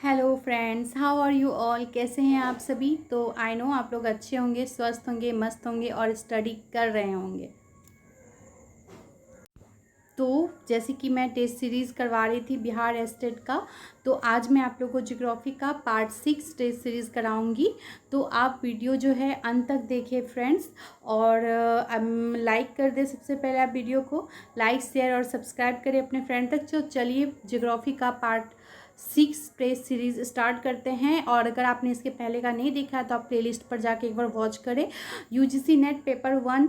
Hello friends, how are you all. कैसे हैं आप सभी। तो आई नो आप लोग अच्छे होंगे, स्वस्थ होंगे, मस्त होंगे और स्टडी कर रहे होंगे। तो जैसे कि मैं टेस्ट सीरीज़ करवा रही थी बिहार स्टेट का, तो आज मैं आप लोगों को ज्योग्राफी का पार्ट 6 टेस्ट सीरीज़ कराऊंगी। तो आप वीडियो जो है अंत तक देखिए फ्रेंड्स, और लाइक कर दे। सबसे पहले आप वीडियो को लाइक, शेयर और सब्सक्राइब करें अपने फ्रेंड तक। तो चलिए ज्योग्राफी का पार्ट 6 टेस्ट सीरीज़ स्टार्ट करते हैं। और अगर आपने इसके पहले का नहीं देखा है तो आप प्लेलिस्ट पर जाके एक बार वॉच करें। यूजीसी नेट पेपर 1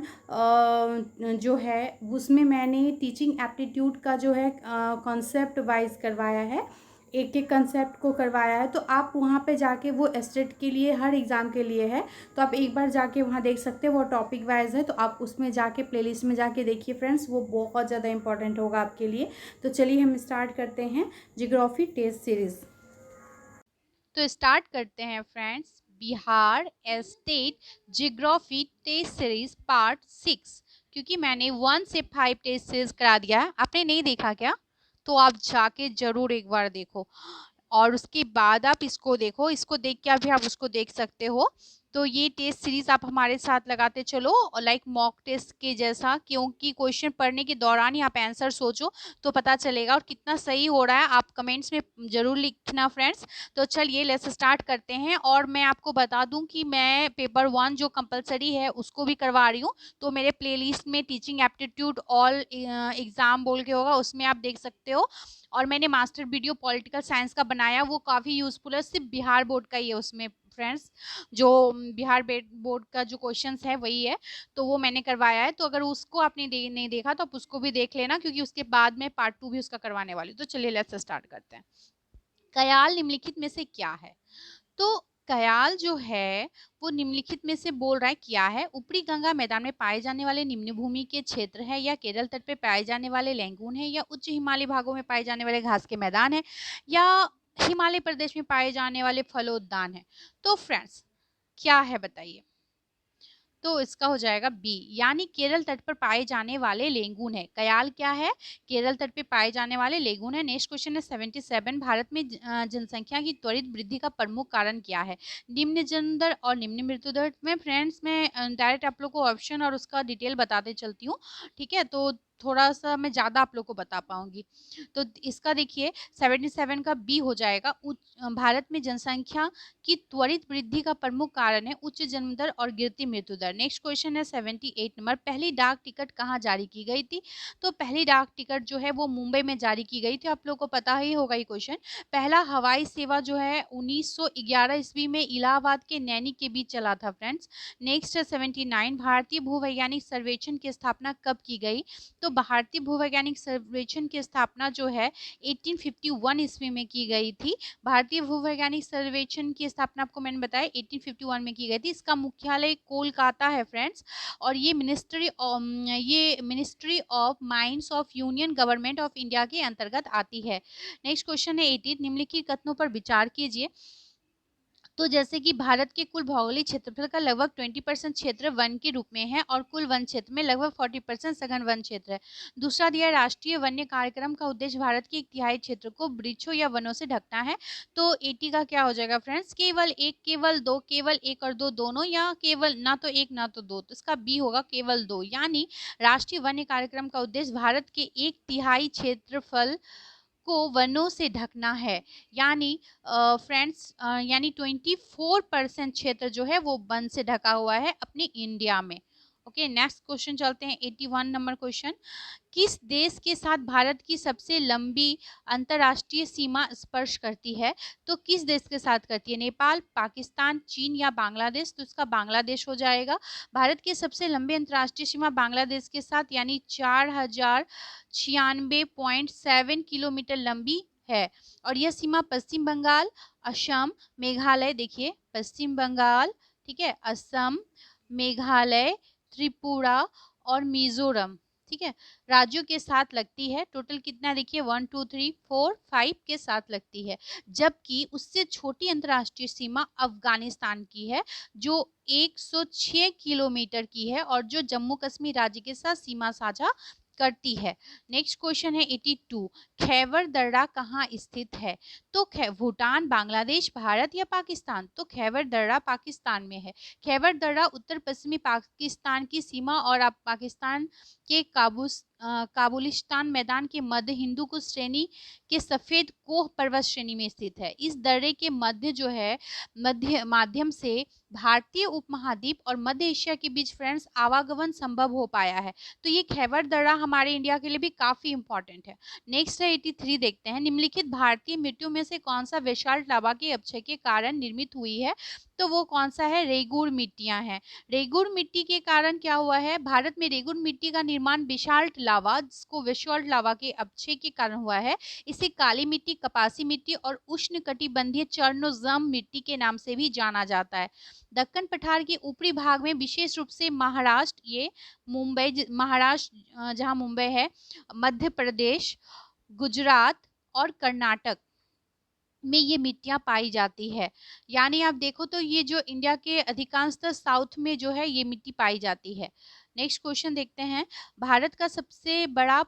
जो है उसमें मैंने टीचिंग एप्टीट्यूड का जो है कॉन्सेप्ट वाइज करवाया है, एक एक कंसेप्ट को करवाया है। तो आप वहाँ पे जाके, वो स्टेट के लिए हर एग्ज़ाम के लिए है, तो आप एक बार जाके वहाँ देख सकते हैं। वो टॉपिक वाइज है, तो आप उसमें जाके प्लेलिस्ट में जाके देखिए फ्रेंड्स, वो बहुत ज़्यादा इंपॉर्टेंट होगा आपके लिए। तो चलिए हम स्टार्ट करते हैं ज्योग्राफी टेस्ट सीरीज़। तो स्टार्ट करते हैं friends, Bihar state geography test series part 6। क्योंकि मैंने 1 से 5 टेस्ट सीरीज करा दिया है, आपने नहीं देखा क्या? तो आप जाके जरूर एक बार देखो और उसके बाद आप इसको देखो। इसको देख के अभी आप उसको देख सकते हो। तो ये टेस्ट सीरीज आप हमारे साथ लगाते चलो, और लाइक मॉक टेस्ट के जैसा, क्योंकि क्वेश्चन पढ़ने के दौरान ही आप आंसर सोचो तो पता चलेगा और कितना सही हो रहा है। आप कमेंट्स में जरूर लिखना फ्रेंड्स। तो चलिए लेट्स स्टार्ट करते हैं। और मैं आपको बता दूं कि मैं पेपर 1 जो कंपलसरी है उसको भी करवा रही हूँ। तो मेरे प्लेलिस्ट में टीचिंग एप्टीट्यूड ऑल एग्जाम बोल के होगा, उसमें आप देख सकते हो। और मैंने मास्टर वीडियो पॉलिटिकल साइंस का बनाया, वो काफ़ी यूजफुल है, सिर्फ बिहार बोर्ड का ही है उसमें फ्रेंड्स। जो बिहार बोर्ड का जो क्वेश्चंस है वही है, तो वो मैंने करवाया है। तो अगर उसको आपने नहीं देखा तो आप उसको भी देख लेना, क्योंकि उसके बाद में पार्ट 2 भी उसका करवाने वाली हूँ। तो चलिए लेट्स स्टार्ट करते हैं। कयाल निम्नलिखित में से क्या है? तो कयाल जो है वो निम्नलिखित में से बोल रहा है क्या है? ऊपरी गंगा मैदान में पाए जाने वाले निम्न भूमि के क्षेत्र है, या केरल तट पे पाए जाने वाले लैंगून है, या उच्च हिमालय भागों में पाए जाने वाले घास के मैदान है, या हिमालय प्रदेश में पाए जाने वाले फलोद्यान है? तो फ्रेंड्स क्या है बताइए। तो इसका हो जाएगा बी, यानी केरल तट पर पाए जाने वाले लेगून है। कयाल क्या है? केरल तट पे पाए जाने वाले लेगून है। नेक्स्ट क्वेश्चन है 77, भारत में जनसंख्या की त्वरित वृद्धि का प्रमुख कारण क्या है? निम्न जन्म दर और निम्न मृत्यु दर में फ्रेंड्स मैं डायरेक्ट आप लोग को ऑप्शन और उसका डिटेल बताते चलती हूँ। ठीक है, तो थोड़ा सा मैं ज्यादा आप लोग को बता पाऊंगी। तो इसका देखिए 77 का बी हो जाएगा। भारत में जनसंख्या की त्वरित वृद्धि का प्रमुख कारण है उच्च जन्म दर और गिरती मृत्यु दर। नेक्स्ट क्वेश्चन है 78 नंबर, पहली डाक टिकट कहाँ जारी की गई थी? तो पहली डाक टिकट जो है वो मुंबई में जारी की गई थी, आप लोग को पता ही होगा ये क्वेश्चन। पहला हवाई सेवा जो है 1911 ईस्वी में इलाहाबाद के नैनी के बीच चला था फ्रेंड्स। नेक्स्ट है 79, भारतीय भूवैज्ञानिक सर्वेक्षण की स्थापना कब की गई? तो भारतीय भूवैज्ञानिक सर्वेक्षण की स्थापना जो है 1851 ईस्वी में की गई थी। भारतीय भूवैज्ञानिक सर्वेक्षण की स्थापना आपको मैंने बताया 1851 में की गई थी। इसका मुख्यालय कोलकाता है फ्रेंड्स। और ये ministry of mines of union government of India के अंतर्गत आती है। नेक्स्ट क्वेश्चन है 18, निम्नलिखित कथनों पर विचार कीजिए। तो जैसे कि भारत के कुल भौगोलिक क्षेत्रफल का लगभग 20% क्षेत्र वन के रूप में है, और कुल वन क्षेत्र में लगभग 40% सघन वन क्षेत्र है। दूसरा दिया, राष्ट्रीय वन्य कार्यक्रम का उद्देश्य भारत के 1/3 क्षेत्र को वृक्षों या वनों से ढकना है। तो 80 का क्या हो जाएगा फ्रेंड्स? केवल एक, केवल दो, केवल एक और दो दोनों, या केवल ना तो एक ना तो दो? तो इसका बी होगा केवल दो, यानी राष्ट्रीय वन्य कार्यक्रम का उद्देश्य भारत के 1/3 क्षेत्रफल को वनों से ढकना है। यानी फ्रेंड्स यानी 24% क्षेत्र जो है वो वन से ढका हुआ है अपने इंडिया में। ओके, नेक्स्ट क्वेश्चन चलते हैं 81 नंबर क्वेश्चन। किस देश के साथ भारत की सबसे लंबी अंतरराष्ट्रीय सीमा स्पर्श करती है? तो किस देश के साथ करती है? नेपाल, पाकिस्तान, चीन या बांग्लादेश? तो इसका बांग्लादेश हो जाएगा। भारत की सबसे लंबी अंतरराष्ट्रीय सीमा बांग्लादेश के साथ, यानी 4096.7 किलोमीटर लंबी है। और यह सीमा पश्चिम बंगाल, असम, मेघालय, देखिए पश्चिम बंगाल, ठीक है, असम, मेघालय, त्रिपुरा और मिजोरम, ठीक है, राज्यों के साथ लगती है। टोटल कितना देखिए 1 2 3 4 5 के साथ लगती है। जबकि उससे छोटी अंतरराष्ट्रीय सीमा अफगानिस्तान की है, जो 106 किलोमीटर की है, और जो जम्मू कश्मीर राज्य के साथ सीमा साझा करती है। नेक्स्ट क्वेश्चन है 82, खैबर दर्रा कहाँ स्थित है? तो भूटान, बांग्लादेश, भारत या पाकिस्तान? तो खैबर दर्रा पाकिस्तान में है। खैबर दर्रा उत्तर पश्चिमी पाकिस्तान की सीमा और अब पाकिस्तान के काबुलिस्तान मैदान के मध्य हिंदू कुश श्रेणी के सफेद कोह पर्वत श्रेणी में स्थित है। इस दर्रे के मध्य जो है माध्यम से भारतीय उपमहाद्वीप और मध्य एशिया के बीच फ्रेंड्स आवागमन संभव हो पाया है। तो ये खैबर दर्रा हमारे इंडिया के लिए भी काफी इंपॉर्टेंट है। नेक्स्ट है 83, देखते हैं, निम्नलिखित भारतीय मिट्टियों में से कौन सा बेसाल्ट लावा के अपक्षय के कारण निर्मित हुई है? तो वो कौन सा है? रेगुर मिट्टियां हैं। रेगुर मिट्टी के कारण क्या हुआ है? भारत में रेगुर मिट्टी का निर्माण बेसाल्ट लावा, जिसको बेसाल्ट लावा के अपक्षय के कारण हुआ है। इसे काली मिट्टी, कपासी मिट्टी और उष्ण कटिबंधीय चरणोजम मिट्टी के नाम से भी जाना जाता है। दक्कन पठार के ऊपरी भाग में विशेष रूप से महाराष्ट्र, ये महाराष्ट्र जहां मुंबई है, मध्य प्रदेश, गुजरात और कर्नाटक में ये मिट्टियां पाई जाती है। यानी आप देखो तो ये जो इंडिया के अधिकांशतः साउथ में जो है ये मिट्टी पाई जाती है। नेक्स्ट क्वेश्चन देखते हैं, भारत का सबसे बड़ा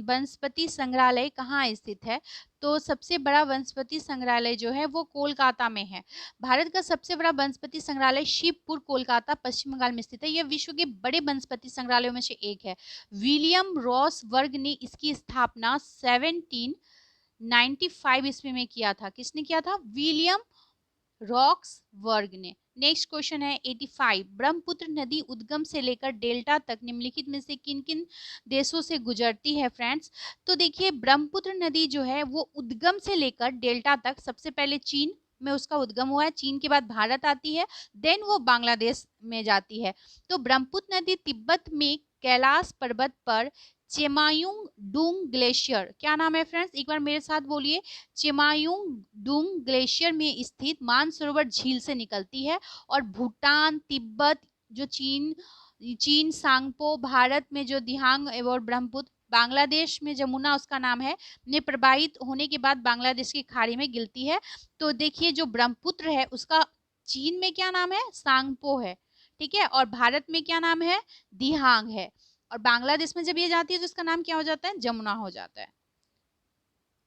वनस्पति संग्रहालय कहाँ स्थित है? तो सबसे बड़ा वनस्पति संग्रहालय जो है वो कोलकाता में है। भारत का सबसे बड़ा वनस्पति संग्रहालय शिवपुर, कोलकाता, पश्चिम बंगाल में स्थित है। यह विश्व के बड़े वनस्पति संग्रहालयों में से एक है। विलियम रॉस वर्ग ने इसकी स्थापना 1795 ईस्वी में किया था। किसने किया था? विलियम रॉक्स वर्ग ने। नेक्स्ट क्वेश्चन है 85, ब्रह्मपुत्र नदी उद्गम से लेकर डेल्टा तक निम्नलिखित में से किन किन देशों से गुजरती है फ्रेंड्स? तो देखिए, ब्रह्मपुत्र नदी जो है वो उद्गम से लेकर डेल्टा तक सबसे पहले चीन में उसका उद्गम हुआ है, चीन के बाद भारत आती है, देन वो बांग्लादेश में जाती है। तो ब्रह्मपुत्र नदी तिब्बत में कैलाश पर्वत पर चेमायुंग डुंग ग्लेशियर, क्या नाम है फ्रेंड्स, एक बार मेरे साथ बोलिए, चेमायुंग डुंग ग्लेशियर में स्थित मानसरोवर झील से निकलती है और भूटान, तिब्बत, जो चीन सांगपो, भारत में जो दिहांग और ब्रह्मपुत्र, बांग्लादेश में जमुना उसका नाम है, ने प्रवाहित होने के बाद बांग्लादेश की खाड़ी में गिरती है। तो देखिए, जो ब्रह्मपुत्र है उसका चीन में क्या नाम है? सांगपो है, ठीक है, और भारत में क्या नाम है? दिहांग है, और बांग्लादेश में जब ये जाती है तो इसका नाम क्या हो जाता है? जमुना हो जाता है।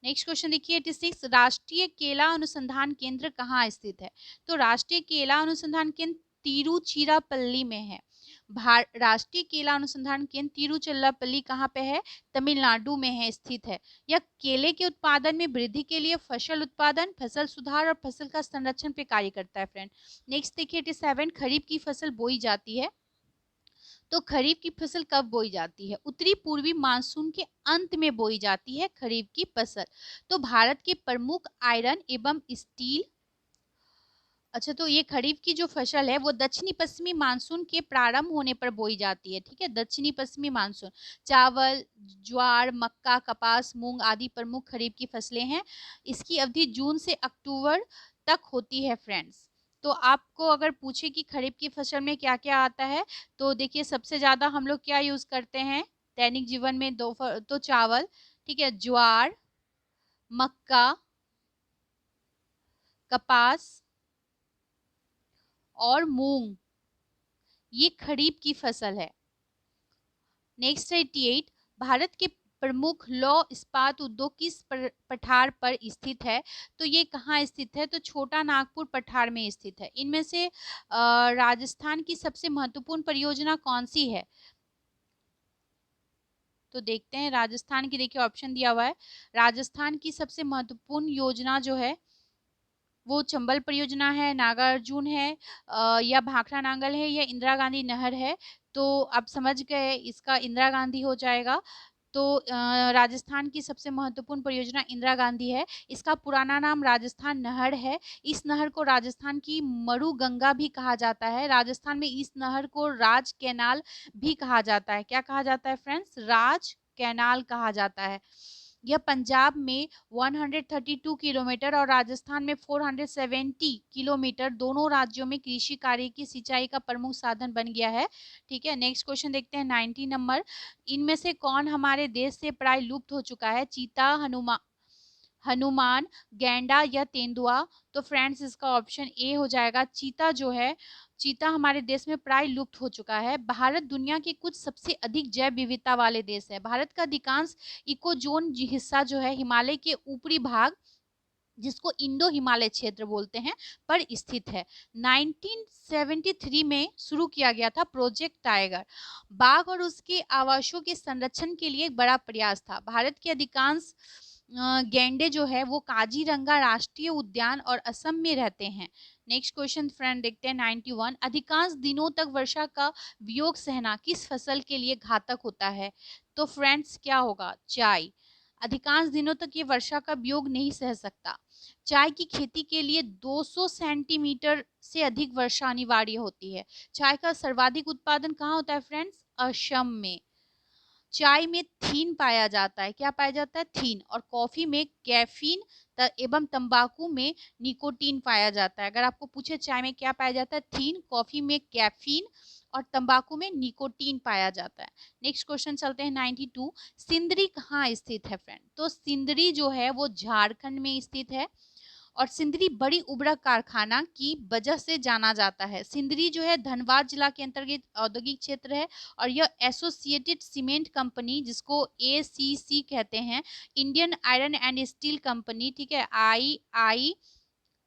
नेक्स्ट क्वेश्चन देखिए 86, राष्ट्रीय केला अनुसंधान केंद्र कहाँ स्थित है? तो राष्ट्रीय केला अनुसंधान केंद्र तिरुचिरापल्ली में है। राष्ट्रीय केला अनुसंधान केंद्र तिरुचिरापल्ली कहाँ पे है? तमिलनाडु में है, स्थित है। यह केले के उत्पादन में वृद्धि के लिए फसल उत्पादन, फसल सुधार और फसल का संरक्षण पे कार्य करता है फ्रेंड। नेक्स्ट देखिए 87, खरीफ की फसल बोई जाती है। तो खरीफ की फसल कब बोई जाती है? उत्तरी पूर्वी मानसून के अंत में बोई जाती है खरीफ की फसल। तो भारत के प्रमुख आयरन एवं स्टील, अच्छा, तो ये खरीफ की जो फसल है वो दक्षिणी पश्चिमी मानसून के प्रारंभ होने पर बोई जाती है, ठीक है, दक्षिणी पश्चिमी मानसून। चावल, ज्वार, मक्का, कपास, मूंग आदि प्रमुख खरीफ की फसलें हैं। इसकी अवधि जून से अक्टूबर तक होती है फ्रेंड्स। तो आपको अगर पूछे कि खरीफ की फसल में क्या क्या आता है, तो देखिए सबसे ज्यादा हम लोग क्या यूज करते हैं दैनिक जीवन में, तो चावल, ठीक है, ज्वार, मक्का, कपास और मूंग, ये खरीफ की फसल है। नेक्स्ट 88, भारत के प्रमुख लौह इस्पात उद्योग किस पठार पर स्थित है? तो ये कहाँ स्थित है? तो छोटा नागपुर पठार में स्थित है। इनमें से राजस्थान की सबसे महत्वपूर्ण परियोजना कौन सी है? तो देखते हैं राजस्थान की, देखिए ऑप्शन दिया हुआ है, राजस्थान की सबसे महत्वपूर्ण योजना जो है वो चंबल परियोजना है, नागार्जुन है, या भाखड़ा नांगल है, या इंदिरा गांधी नहर है। तो आप समझ गए, इसका इंदिरा गांधी हो जाएगा। तो राजस्थान की सबसे महत्वपूर्ण परियोजना इंदिरा गांधी है। इसका पुराना नाम राजस्थान नहर है। इस नहर को राजस्थान की मरु गंगा भी कहा जाता है। राजस्थान में इस नहर को राज कैनाल भी कहा जाता है। क्या कहा जाता है फ्रेंड्स? राज कैनाल कहा जाता है। यह पंजाब में 132 किलोमीटर और राजस्थान में 470 किलोमीटर, दोनों राज्यों में कृषि कार्य की सिंचाई का प्रमुख साधन बन गया है, ठीक है। नेक्स्ट क्वेश्चन देखते हैं 90 नंबर, इनमें से कौन हमारे देश से प्राय लुप्त हो चुका है? चीता, हनुमान, हनुमान, गैंडा या तेंदुआ? तो फ्रेंड्स इसका ऑप्शन ए हो जाएगा। चीता जो है, चीता हमारे देश में प्राय लुप्त हो चुका है। भारत दुनिया के कुछ सबसे अधिक जैव विविधता वाले देश है। भारत का अधिकांश इको जोन हिस्सा जो है हिमालय के ऊपरी भाग, जिसको इंडो हिमालय क्षेत्र बोलते हैं, पर स्थित है। 1973 में शुरू किया गया था प्रोजेक्ट टाइगर। बाघ और उसके आवासों के संरक्षण के लिए एक बड़ा प्रयास था। भारत के अधिकांश गैंडे जो है वो काजीरंगा राष्ट्रीय उद्यान और असम में रहते हैं। नेक्स्ट क्वेश्चन फ्रेंड देखते हैं 91। अधिकांश दिनों तक वर्षा का वियोग सहना किस फसल के लिए घातक होता है? तो फ्रेंड्स क्या होगा? चाय। अधिकांश दिनों तक ये वर्षा का वियोग नहीं सह सकता। चाय की खेती के लिए 200 सेंटीमीटर से अधिक वर्षा अनिवार्य होती है। चाय का सर्वाधिक उत्पादन कहाँ होता है फ्रेंड्स? असम में। चाय में थीन पाया जाता है। क्या पाया जाता है? थीन। और कॉफी में कैफीन एवं तंबाकू में निकोटीन पाया जाता है। अगर आपको पूछे चाय में क्या पाया जाता है? थीन, कॉफी में कैफीन और तंबाकू में निकोटीन पाया जाता है। नेक्स्ट क्वेश्चन चलते हैं 92। सिंदरी कहाँ स्थित है फ्रेंड? तो सिंदरी जो है वो झारखंड में स्थित है और सिंदरी बड़ी उर्वरक कारखाना की वजह से जाना जाता है। सिंदरी जो है धनबाद जिला के अंतर्गत औद्योगिक क्षेत्र है और यह एसोसिएटेड सीमेंट कंपनी, जिसको एसीसी कहते हैं, Indian iron and steel company, ठीक है,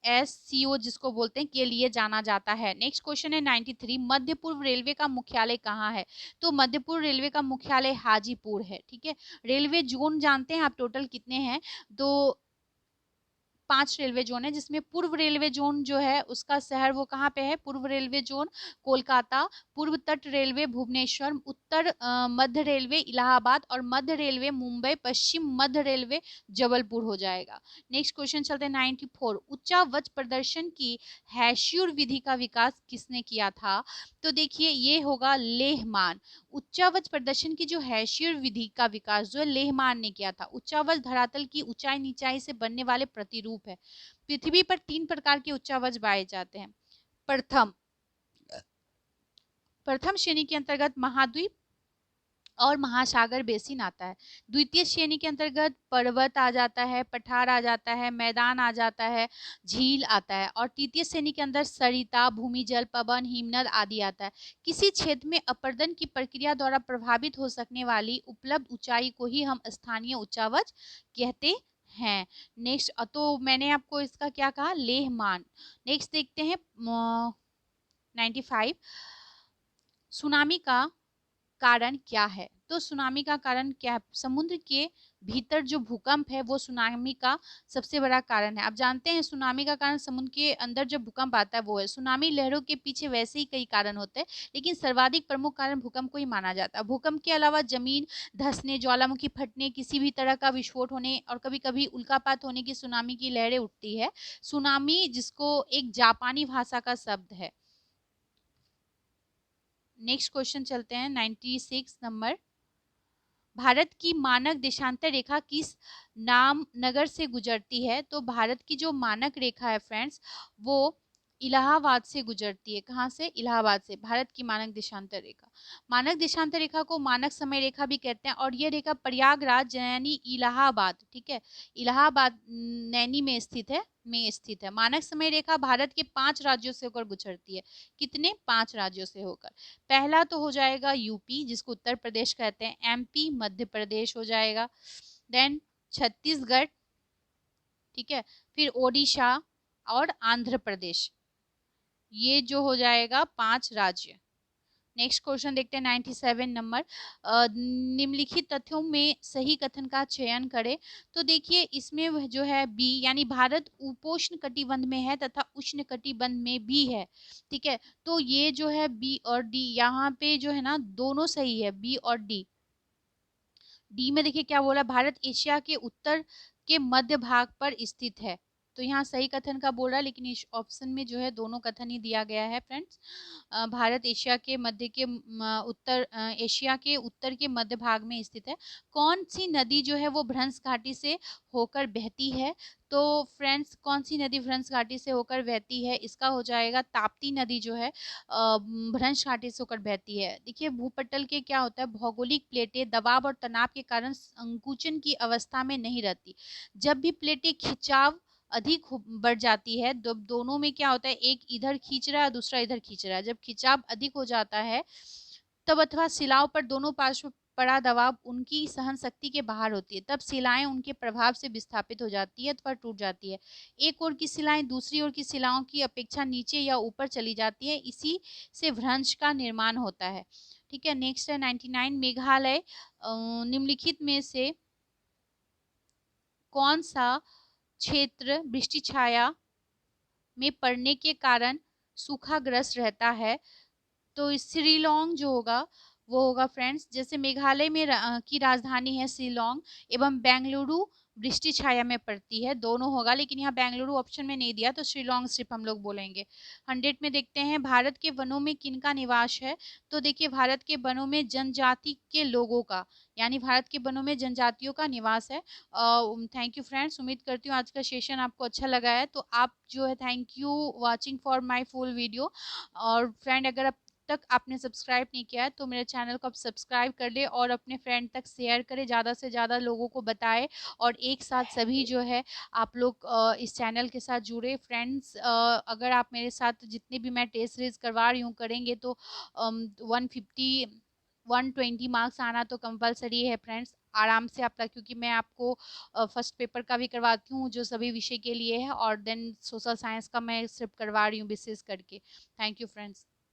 IISCO जिसको बोलते हैं, के लिए जाना जाता है। नेक्स्ट क्वेश्चन है 93। मध्य पूर्व रेलवे का मुख्यालय कहाँ है? तो मध्य पूर्व रेलवे का मुख्यालय हाजीपुर है। ठीक है। रेलवे जोन जानते हैं आप टोटल कितने हैं? तो 5 रेलवे जोन है, जिसमें पूर्व रेलवे जोन जो है उसका शहर वो कहाँ पे है? पूर्व रेलवे जोन कोलकाता, पूर्व तट रेलवे भुवनेश्वर, उत्तर मध्य रेलवे इलाहाबाद और मध्य रेलवे मुंबई, पश्चिम मध्य रेलवे जबलपुर हो जाएगा। नेक्स्ट क्वेश्चन चलते हैं 94। उच्चावच प्रदर्शन की हैश्योर विधि का विकास किसने किया था? तो देखिए ये होगा लेहमान। उच्चावच प्रदर्शन की जो हैशियर विधि का विकास जो है लेहमान ने किया था। उच्चावच धरातल की ऊंचाई नीचाई से बनने वाले प्रतिरूप है। पृथ्वी पर 3 प्रकार के उच्चावच पाए जाते हैं। प्रथम प्रथम श्रेणी के अंतर्गत महाद्वीप और महासागर बेसिन आता है। द्वितीय श्रेणी के अंतर्गत पर्वत आ जाता है, पठार आ जाता है, मैदान आ जाता है, झील आता है। और तृतीय श्रेणी के अंदर सरिता, भूमिजल, पवन, हिमनद आदि आता है। किसी क्षेत्र में अपर्दन की प्रक्रिया द्वारा प्रभावित हो सकने वाली उपलब्ध ऊंचाई को ही हम स्थानीय उच्चावच कहते हैं। नेक्स्ट तो मैंने आपको इसका क्या कहा? लेहमान। नेक्स्ट देखते हैं 95। सुनामी का कारण क्या है? तो सुनामी का कारण क्या है? समुद्र के भीतर जो भूकंप है वो सुनामी का सबसे बड़ा कारण है। आप जानते हैं सुनामी का कारण समुद्र के अंदर जो भूकंप आता है वो है। सुनामी लहरों के पीछे वैसे ही कई कारण होते हैं, लेकिन सर्वाधिक प्रमुख कारण भूकंप को ही माना जाता है। भूकंप के अलावा जमीन धंसने, ज्वालामुखी फटने, किसी भी तरह का विस्फोट होने और कभी कभी उल्कापात होने की सुनामी की लहरें उठती है। सुनामी जिसको एक जापानी भाषा का शब्द है। नेक्स्ट क्वेश्चन चलते हैं 96 नंबर। भारत की मानक देशांतर रेखा किस नाम नगर से गुजरती है? तो भारत की जो मानक रेखा है फ्रेंड्स वो इलाहाबाद से गुजरती है। कहाँ से? इलाहाबाद से। भारत की मानक देशांतर रेखा, मानक देशांतर रेखा को मानक समय रेखा भी कहते हैं और यह रेखा प्रयागराज यानी इलाहाबाद, ठीक है, इलाहाबाद नैनी में स्थित है। मानक समय रेखा भारत के 5 राज्यों से होकर गुजरती है। कितने? 5 राज्यों से होकर। पहला तो हो जाएगा यूपी, जिसको उत्तर प्रदेश कहते हैं, एमपी मध्य प्रदेश हो जाएगा, देन छत्तीसगढ़, ठीक है, फिर ओडिशा और आंध्र प्रदेश। ये जो हो जाएगा 5 राज्य। नेक्स्ट क्वेश्चन देखते हैं 97 नंबर। निम्नलिखित तथ्यों में सही कथन का चयन करें। तो देखिए इसमें जो है बी, यानी भारत उपोष्ण कटिबंध में है तथा उष्ण कटिबंध में भी है। ठीक है, तो ये जो है बी और डी, यहाँ पे जो है ना दोनों सही है, बी और डी। डी में देखिए क्या बोला? भारत एशिया के उत्तर के मध्य भाग पर स्थित है। तो यहाँ सही कथन का बोल रहा है, लेकिन इस ऑप्शन में जो है दोनों कथन ही दिया गया है फ्रेंड्स। भारत एशिया के मध्य के उत्तर एशिया के उत्तर के मध्य भाग में स्थित है। कौन सी नदी जो है वो भ्रंश घाटी से होकर बहती है? तो फ्रेंड्स कौन सी नदी भ्रंश घाटी से होकर बहती है? इसका हो जाएगा ताप्ती नदी जो है भ्रंश घाटी से होकर बहती है। देखिए भूपटल के क्या होता है, भौगोलिक प्लेटें दबाव और तनाव के कारण संकुचन की अवस्था में नहीं रहती। जब भी प्लेटें खिंचाव अधिक बढ़ जाती है, दोनों में क्या होता है, एक इधर खींच रहा है दूसरा इधर खींच रहा है, जब खिंचाव अधिक हो जाता है तब अथवा शिलाओं पर दोनों पार्श्व पड़ा दबाव उनकी सहन शक्ति के बाहर होती है, तब शिलाएं उनके प्रभाव से विस्थापित हो जाती है अथवा टूट जाती है। एक ओर की शिलाएं दूसरी ओर की शिलाओं की अपेक्षा नीचे या ऊपर चली जाती है, इसी से भ्रंश का निर्माण होता है। ठीक है, नेक्स्ट है 99। मेघालय निम्नलिखित में से कौन सा क्षेत्र वृष्टि छाया में पड़ने के कारण सूखाग्रस्त रहता है? तो शिलोंग जो होगा वो होगा फ्रेंड्स, जैसे मेघालय में की राजधानी है शिलोंग एवं बेंगलुरु वृष्टि छाया में पड़ती है, दोनों होगा, लेकिन यहाँ बेंगलुरु ऑप्शन में नहीं दिया तो शिलोंग सिर्फ हम लोग बोलेंगे। 100 में देखते हैं भारत के वनों में किनका निवास है? तो देखिए भारत के वनों में जनजाति के लोगों का, यानी भारत के वनों में जनजातियों का निवास है। थैंक यू फ्रेंड्स, उम्मीद करती हूँ आज का सेशन आपको अच्छा लगा है। तो आप जो है thank you watching for my full video. और फ्रेंड अगर अब तक आपने सब्सक्राइब नहीं किया है तो मेरे चैनल को आप सब्सक्राइब कर ले और अपने फ्रेंड तक शेयर करें, ज़्यादा से ज़्यादा लोगों को बताएं और एक साथ सभी जो है आप लोग इस चैनल के साथ जुड़े। फ्रेंड्स अगर आप मेरे साथ जितने भी मैं टेस्ट सीरीज करवा रही हूँ करेंगे तो 150 120 मार्क्स आना तो कंपलसरी है फ्रेंड्स, आराम से आपका, क्योंकि मैं आपको फर्स्ट पेपर का भी करवाती हूँ जो सभी विषय के लिए है और देन सोशल साइंस का मैं सिर्फ करवा रही हूँ विशेष करके। Thank you friends.